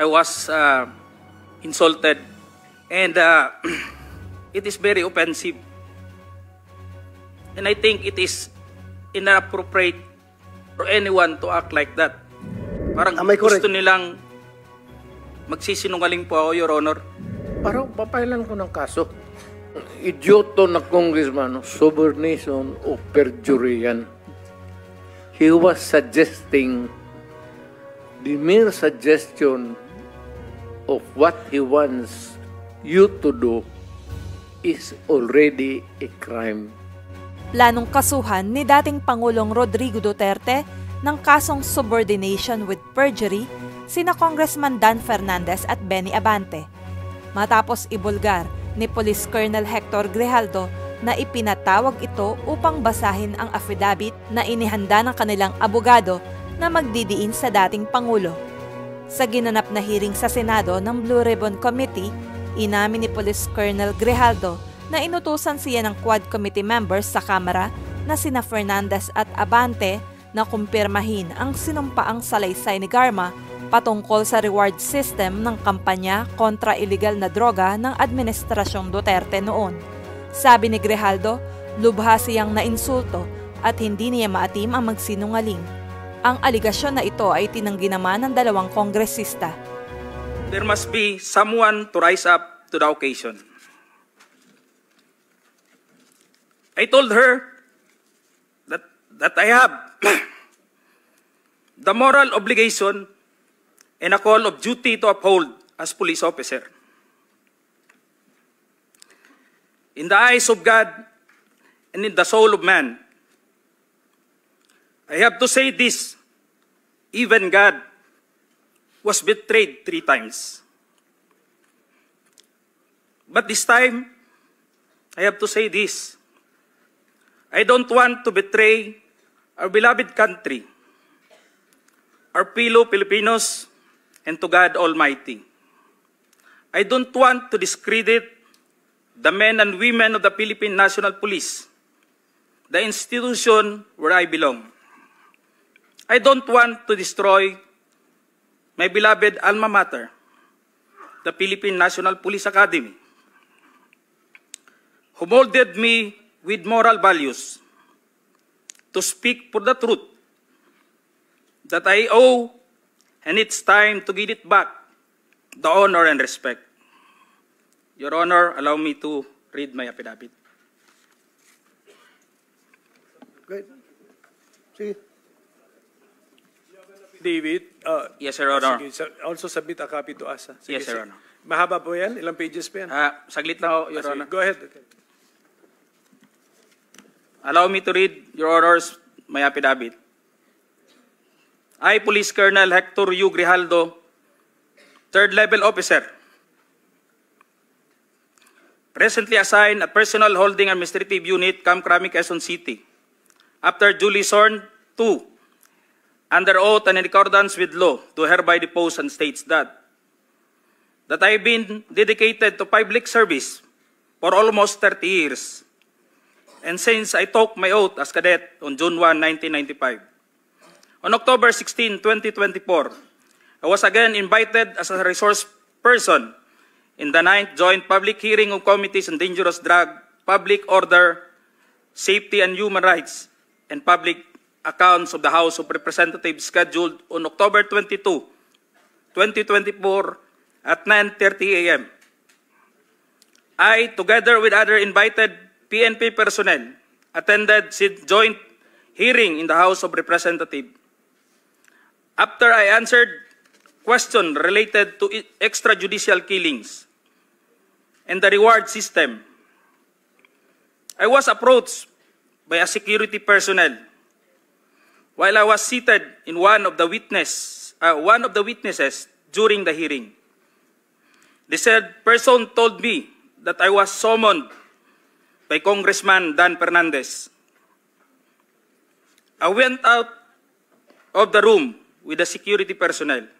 I was insulted, and it is very offensive. And I think it is inappropriate for anyone to act like that. Parang gusto nilang magsisinungaling po ako, Your Honor. Parang papailan ko ng kaso. Idioto na congressman, subornation o perjury yan. He was suggesting, the mere suggestion of what he wants you to do is already a crime. Planong kasuhan ni dating Pangulong Rodrigo Duterte ng kasong subordination with perjury sina Congressman Dan Fernandez at Benny Abante. Matapos ibulgar ni Police Colonel Hector Grijaldo na ipinatawag ito upang basahin ang affidavit na inihanda ng kanilang abogado na magdidiin sa dating Pangulo. Sa ginanap na hearing sa Senado ng Blue Ribbon Committee, inamin ni Police Colonel Grijaldo na inutusan siya ng Quad Committee members sa Kamara na sina Fernandez at Abante na kumpirmahin ang sinumpaang salaysay ni Garma patungkol sa reward system ng kampanya kontra iligal na droga ng Administrasyong Duterte noon. Sabi ni Grijaldo, lubha siyang nainsulto at hindi niya maatim ang magsinungaling. Ang aligasyon na ito ay tinanggi naman ng dalawang kongresista. There must be someone to rise up to the occasion. I told her that I have the moral obligation and a call of duty to uphold as police officer. In the eyes of God and in the soul of man, I have to say this, even God was betrayed 3 times. But this time, I have to say this, I don't want to betray our beloved country, our fellow Filipinos, and to God Almighty. I don't want to discredit the men and women of the Philippine National Police, the institution where I belong. I don't want to destroy my beloved alma mater, the Philippine National Police Academy, who molded me with moral values to speak for the truth that I owe, and it's time to give it back, the honor and respect. Your Honor, allow me to read my affidavit. Great. Sige. David, Yes, Your Honor. sige, also submit a copy to us. Sige, Yes, Your Honor. Mahaba po yan? Ilang pages pa yan? Saglit lang, Your Sige, Honor. go ahead. Okay. Allow me to read, Your Honors, my affidavit. I, Police Colonel Hector U. Grijaldo, 3rd Level Officer, presently assigned at Personal Holding Administrative Unit, Camp Crame, Quezon City, after duly sworn to, under oath and in accordance with law, do hereby depose and states that I have been dedicated to public service for almost 30 years, and since I took my oath as cadet on June 1, 1995. On October 16, 2024, I was again invited as a resource person in the 9th Joint Public Hearing of Committees on Dangerous Drug, Public Order, Safety and Human Rights, and Public Accounts of the House of Representatives scheduled on October 22, 2024 at 9:30 a.m. I, together with other invited PNP personnel, attended the joint hearing in the House of Representatives. After I answered questions related to extrajudicial killings and the reward system, I was approached by a security personnel while I was seated in one of the witnesses during the hearing. The said person told me that I was summoned by Congressman Dan Fernandez. I went out of the room with the security personnel.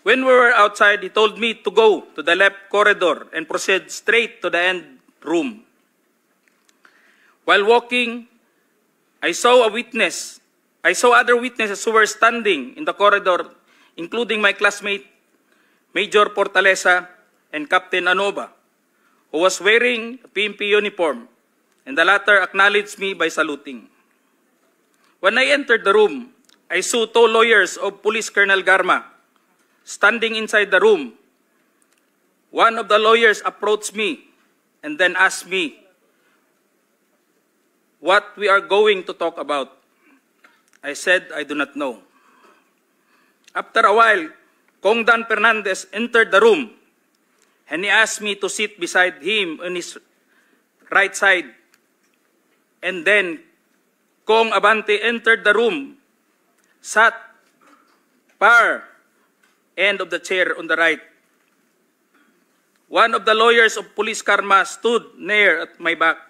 When we were outside, he told me to go to the left corridor and proceed straight to the end room. While walking, I saw other witnesses who were standing in the corridor, including my classmate Major Fortaleza, and Captain Anova, who was wearing a PNP uniform, and the latter acknowledged me by saluting. When I entered the room, I saw two lawyers of Police Colonel Garma standing inside the room. One of the lawyers approached me and then asked me what we are going to talk about. I said, I do not know. After a while, Kong Dan Fernandez entered the room and he asked me to sit beside him on his right side. And then Kong Abante entered the room, sat far end of the chair on the right. One of the lawyers of Police Karma stood near at my back.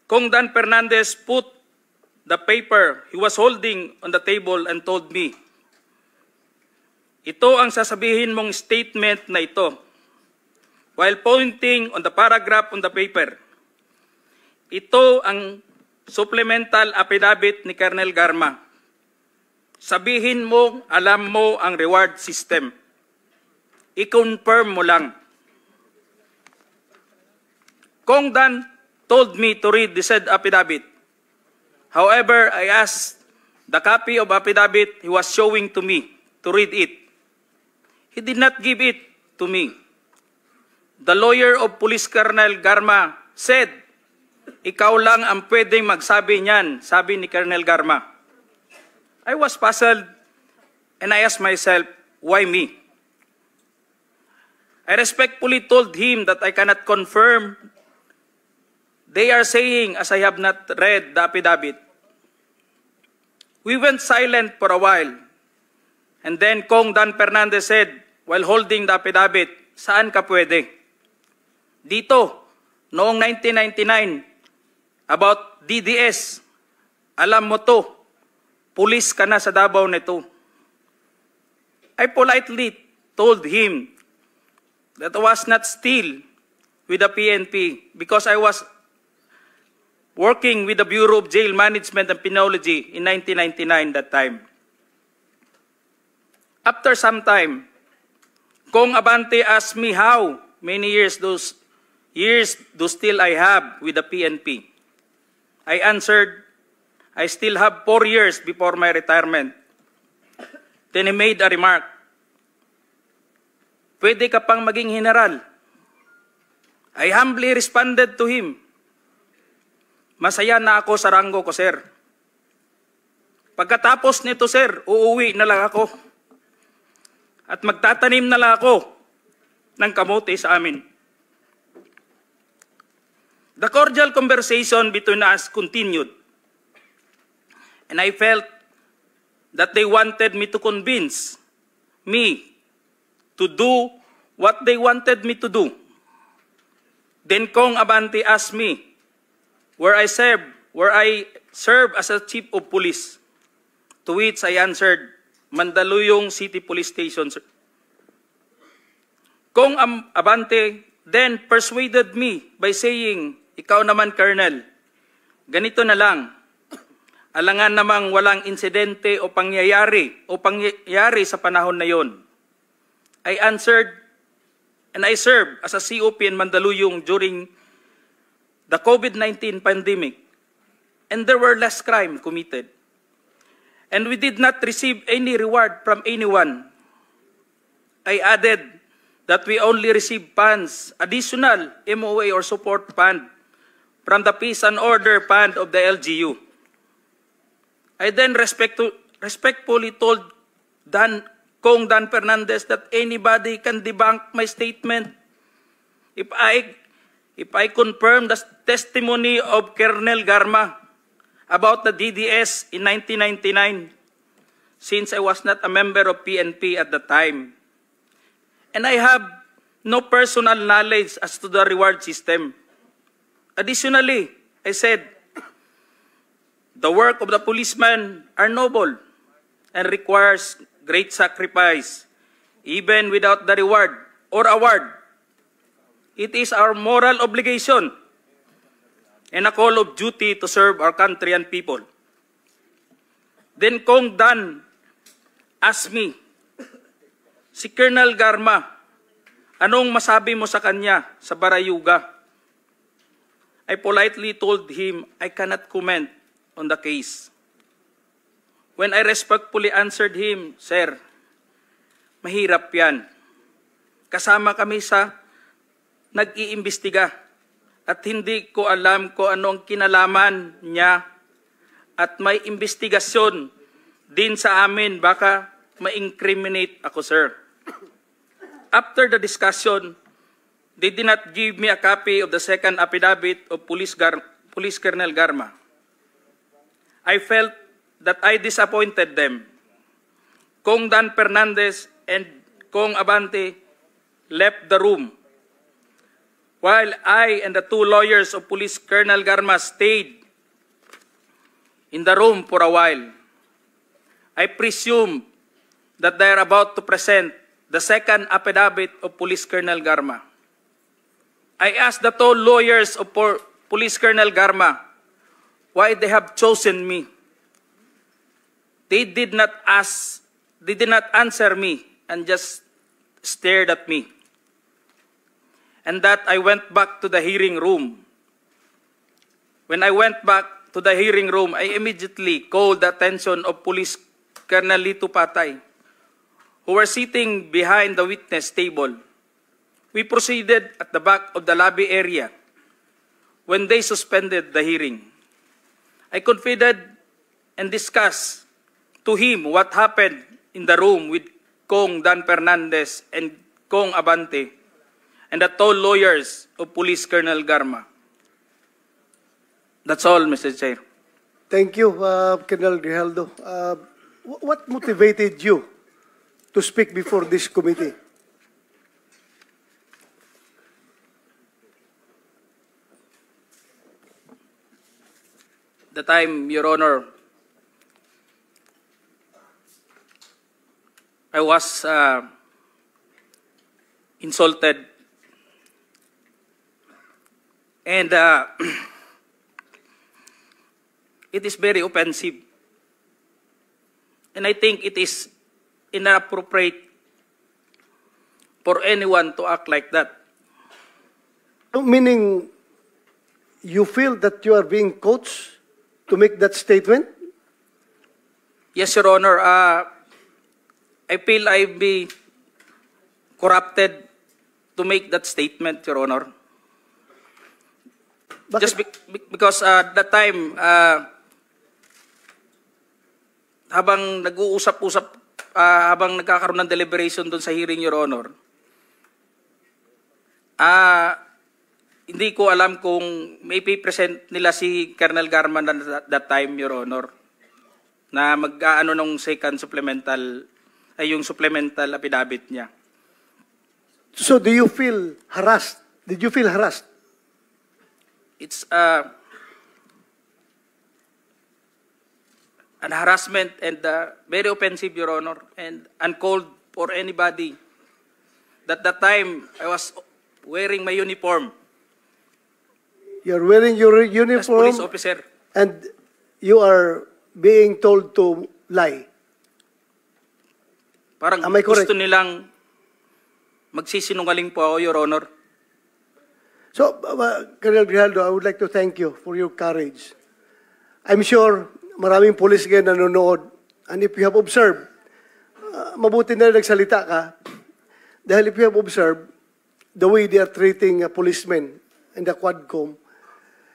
Kong Dan Fernandez put the paper he was holding on the table and told me, ito ang sasabihin mong statement na ito, while pointing on the paragraph on the paper. Ito ang supplemental affidavit ni Colonel Garma. Sabihin mo, alam mo ang reward system. I-confirm mo lang. Kong Dan told me to read the said affidavit. However, I asked the copy of affidavit he was showing to me to read it. He did not give it to me. The lawyer of Police Colonel Garma said, ikaw lang ang pwedeng magsabi niyan, sabi ni Colonel Garma. I was puzzled and I asked myself, why me? I respectfully told him that I cannot confirm. They are saying as I have not read the affidavit. We went silent for a while. And then Kong Dan Fernandez said, while holding the affidavit, saan ka pwede? Dito, noong 1999, about DDS, alam mo to, pulis ka na sa Davao nito. I politely told him that I was not still with the PNP because I was working with the Bureau of Jail Management and Penology in 1999 that time. After some time, Kong Abante asked me how many years do still I have with the PNP. I answered, I still have 4 years before my retirement. Then he made a remark, pwede ka pang maging general. I humbly responded to him, masaya na ako sa ranggo ko, sir. Pagkatapos nito, sir, uuwi na lang ako. At magtatanim na lang ako ng kamote sa amin. The cordial conversation between us continued. And I felt that they wanted me to convince me to do what they wanted me to do. Then Kong Abante asked me where I serve as a chief of police. To which I answered, Mandaluyong City Police Station. Kong Abante then persuaded me by saying, ikaw naman, Colonel, ganito na lang. Alangan namang walang insidente o pangyayari sa panahon na yon. I answered, and I served as a COP in Mandaluyong during the COVID-19 pandemic, and there were less crime committed. And we did not receive any reward from anyone. I added that we only received funds, additional MOA or support fund, from the Peace and Order Fund of the LGU. I then respectfully told Kong Dan Fernandez that anybody can debunk my statement if I confirm the testimony of Colonel Garma about the DDS in 1999, since I was not a member of PNP at the time. And I have no personal knowledge as to the reward system. Additionally, I said, the work of the policeman are noble and requires great sacrifice, even without the reward or award. It is our moral obligation and a call of duty to serve our country and people. Then Kong Dan asked me Si Colonel Garma, anong masabi mo sa kanya sa Barayuga? I politely told him I cannot comment on the case. When I respectfully answered him, Sir, mahirap yan. Kasama kami sa nag-iimbestiga at hindi ko alam kung ano ang kinalaman niya at may investigasyon din sa amin, baka ma-incriminate ako, sir. After the discussion, they did not give me a copy of the second affidavit of Police Colonel Garma. I felt that I disappointed them. Kong Dan Fernandez and Kong Abante left the room, while I and the two lawyers of Police Colonel Garma stayed in the room for a while. I presume that they are about to present the second affidavit of Police Colonel Garma. I asked the two lawyers of Police Colonel Garma why they have chosen me. They did not answer me and just stared at me. And that I went back to the hearing room. When I went back to the hearing room, I immediately called the attention of Police Colonel Lito Patay, who were sitting behind the witness table. We proceeded at the back of the lobby area when they suspended the hearing. I confided and discussed to him what happened in the room with Kong Dan Fernandez and Kong Abante and the two lawyers of Police Colonel Garma. That's all, Mr. Chair. Thank you, Colonel Grijaldo. What motivated you to speak before this committee? The time, Your Honor, I was insulted and it is very offensive. And I think it is inappropriate for anyone to act like that. Meaning, you feel that you are being coached to make that statement? Yes, Your Honor. I feel I be corrupted to make that statement, Your Honor. Bakit? Just because that time, habang nag-uusap-usap, habang nagkakaroon ng deliberation doon sa hearing, Your Honor, hindi ko alam kung may present nila si Colonel Garma that time, Your Honor, na mag-aano ng second supplemental, ay yung supplemental affidavit niya. So do you feel harassed? Did you feel harassed? It's an harassment and very offensive, Your Honor, and uncalled for anybody. That time, I was wearing my uniform You're wearing your as uniform police officer. and you are being told to lie. Parang Am I correct? gusto nilang magsisinungaling po ako, Your Honor. So, Colonel Grijaldo, I would like to thank you for your courage. I'm sure maraming police ngayon nanonood. And if you have observed, mabuti na nagsalita ka. Dahil if you have observed, the way they are treating policemen in the Quadcom,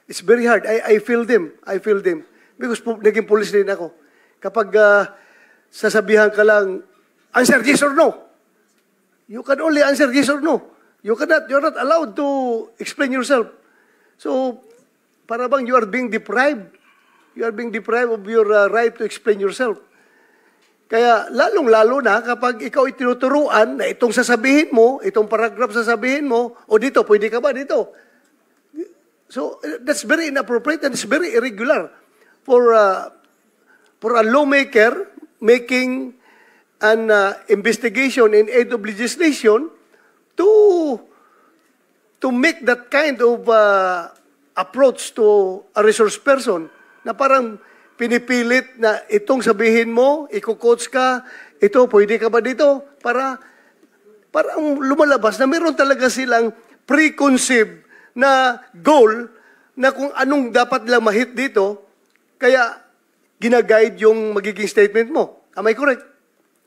it's very hard. I feel them. I feel them. Because naging police din ako. Kapag sasabihan ka lang, answer yes or no. You can only answer yes or no. You're not allowed to explain yourself. So, para bang you are being deprived. You are being deprived of your right to explain yourself. Kaya lalong-lalo na kapag ikaw itinuturuan na itong sasabihin mo, itong paragraph sasabihin mo, o dito, pwede ka ba dito? So, that's very inappropriate and it's very irregular for a lawmaker making an investigation in aid of legislation to make that kind of approach to a resource person na parang pinipilit na itong sabihin mo, iko-coach ka, ito, pwede ka ba dito? Para parang lumalabas na meron talaga silang preconceived na goal na kung anong dapat lang mahit dito, kaya ginaguide yung magiging statement mo. Am I correct?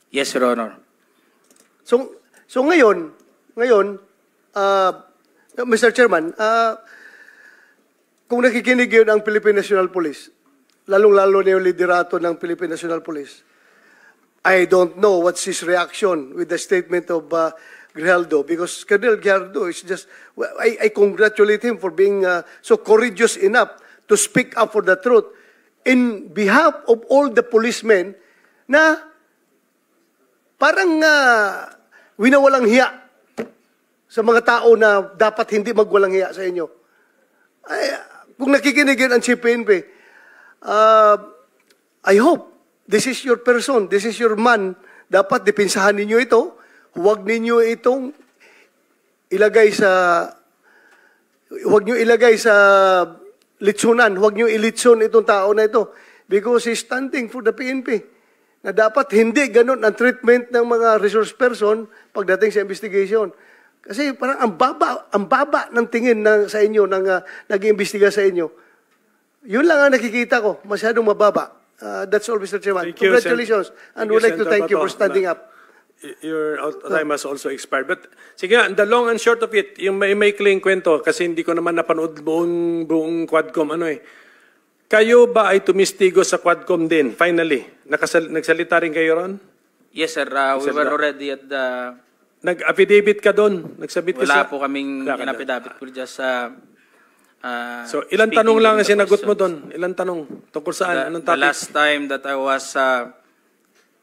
Yes, Your Honor. So ngayon, Mr. Chairman, kung nakikinig yun ang Philippine National Police, lalong-lalo na yung liderato ng Philippine National Police, I don't know what's his reaction with the statement of Grijaldo, because Colonel Grijaldo is just, I congratulate him for being so courageous enough to speak up for the truth in behalf of all the policemen na parang winawalang hiya sa mga tao na dapat hindi magwalang hiya sa inyo. Ay, kung nakikinig yun ang Chief PNP, I hope this is your person, this is your man. Dapat dipinsahan ninyo ito. Huwag ninyo itong ilagay sa litsunan. Huwag nyo ilitsun itong tao na ito. Because he's standing for the PNP. Na dapat hindi ganun ang treatment ng mga resource person pagdating sa investigation. Kasi parang ang baba ng tingin sa inyo, ng nag-iimbestiga sa inyo. Yun lang ang nakikita ko. Masyadong mababa. That's all, Mr. Chairman. Thank you, Congratulations. And we'd like to thank you for standing up. Your time has also expired. But sige, the long and short of it, yung may maikling kwento, kasi hindi ko naman napanood buong Quadcom, kayo ba ay tumistigo sa Quadcom din, finally? Nagsalita rin kayo ron? Yes, sir. We were already at the... Nag-affidavit ka doon? Nagsabit ka Wala po kaming in-affidavit ko just sa... so, ilang tanong lang ang sinagot mo doon? Ilang tanong? Tungkol saan? Anong topic? The last time that I was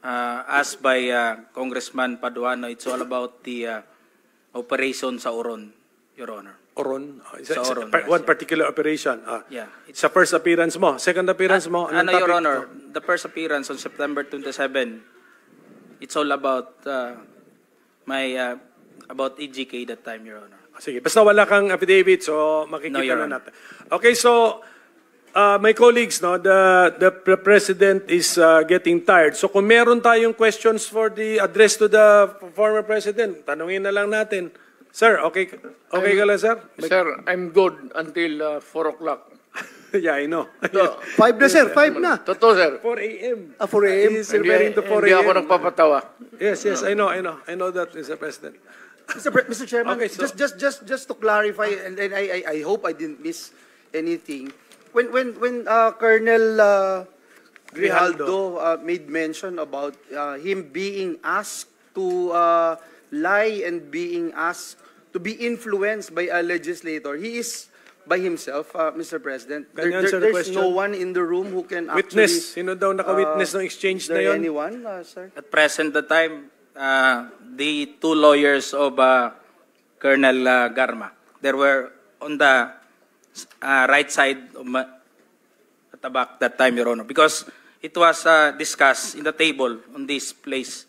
asked by Congressman Paduano, it's all about the operation sa Oron, Your Honor. Oron? Sa Oron, One particular operation? Yeah. Sa first appearance mo? Second appearance mo? Anong Your topic? Honor, the first appearance on September 27, it's all about about EGK that time, Your Honor. Sige, basta wala kang affidavit, so makikita Your na Honor. natin. Okay, so my colleagues, the President is getting tired. So kung meron tayong questions for the address to the former President, tanungin na lang natin. Sir, okay ka lang, sir? Sir, I'm good until 4 o'clock. Yeah, I know. 5 na, sir. 5 na. Totoo, sir. 4 a.m. 4 a.m. He's referring to 4 a.m. Hindi ako nagpapatawa. Yes, I know that, Mr. President. Mr. Chairman, Okay, so- just to clarify, and I hope I didn't miss anything. When Colonel Grijaldo made mention about him being asked to lie and being asked to be influenced by a legislator, he is by himself, Mr. President. Can you answer the There's question? no one in the room who can Witness. actually... Sino daw naka-witness ng exchange Is na there yon? anyone, sir? At present the time, the two lawyers of Colonel Garma, they were on the right side of at the back that time, Your Honor, because it was discussed in the table on this place,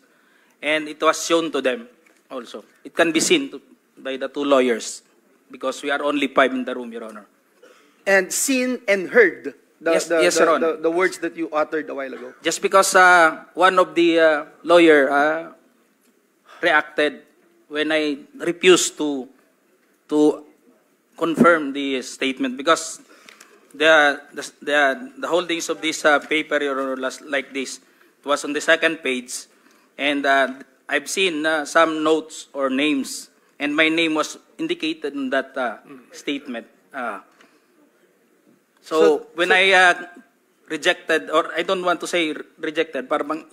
and it was shown to them also. It can be seen by the two lawyers, because we are only 5 in the room, Your Honor. And seen and heard Yes, Your Honor. the words that you uttered a while ago. Just because one of the lawyer reacted when I refused to confirm the statement, because the holdings of this paper, Your Honor, like this, it was on the second page, and I've seen some notes or names, and my name was indicated in that statement. So when I rejected, or I don't want to say rejected, parang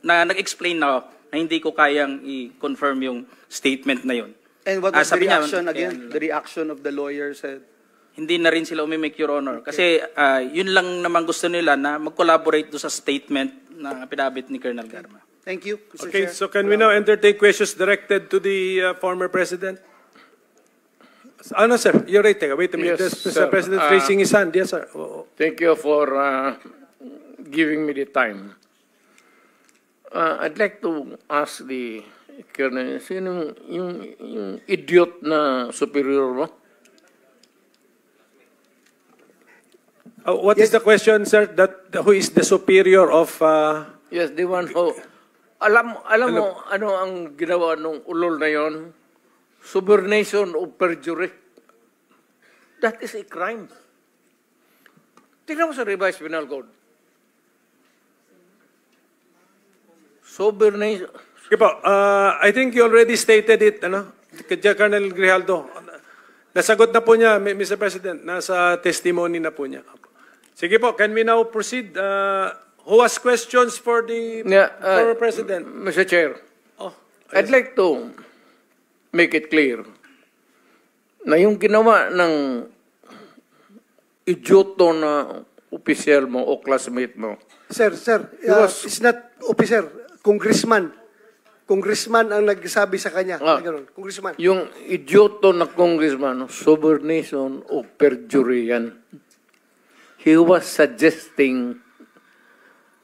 nag-explain na ako na hindi ko kayang i-confirm yung statement na yun. And what was the sabi niya, reaction again? The reaction of the lawyer said, hindi na rin sila umimik, Your Honor. Kasi yun lang naman gusto nila na mag-collaborate do sa statement na pinabit ni Colonel Garma. thank you, Mr. Okay, Chair. so can we now entertain questions directed to the former President? Ano, sir? You're right. Wait a minute. Yes, Mr. sir. President raising his hand. Yes, sir. Thank you for giving me the time. I'd like to ask the Colonel, sino yung idiot na superior mo? What is the question, sir? Who is the superior of... Yes, the one who Alam mo, ano ang ginawa nung ulol na yon? Subornation of perjury. That is a crime. Tingnan mo sa revised penal code. Subornation. Sige po, I think you already stated it, kay Colonel Grijaldo. Nasagot na po niya, Mr. President, nasa testimony na po niya. Sige po, can we now proceed? Who has questions for the former President? Mr. Chair, Oh, I'd like to make it clear na yung ginawa ng idioto na opisyal mo o classmate mo. Sir, it's not officer, congressman. Congressman ang nagsabi sa kanya. Ganun, congressman. Yung idioto na congressman, subornation o perjury yan. He was suggesting,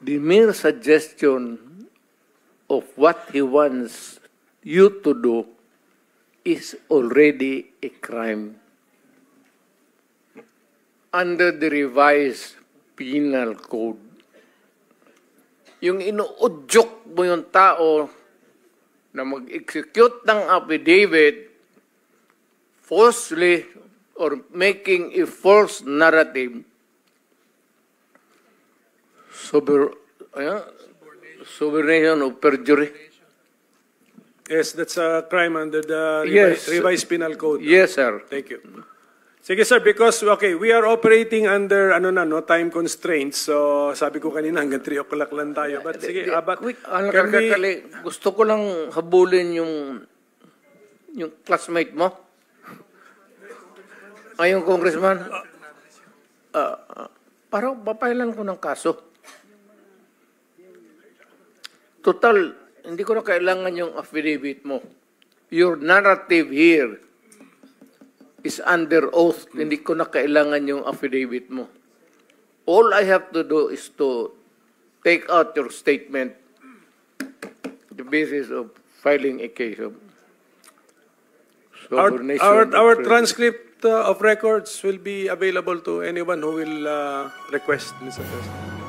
the mere suggestion of what he wants you to do is already a crime. Under the revised penal code, yung inuudyok mo yung tao na mag-execute ng affidavit falsely or making a false narrative, subornation of perjury. yes, that's a crime under the Yes. revised penal code. Yes, sir. Thank you. Sige sir, because we are operating under no time constraints. So sabi ko kanina hanggang 3 o'clock lang tayo. But sige, but Quick, can we, gusto ko lang habulin yung classmate mo. Ay, yung congressman. Parang papailan ko ng kaso. Total, hindi ko na kailangan yung affidavit mo. Your narrative here is under oath. Hindi ko na kailangan yung affidavit mo. All I have to do is to take out your statement, the basis of filing a case of subornation. our transcript of records will be available to anyone who will request, Mr. President.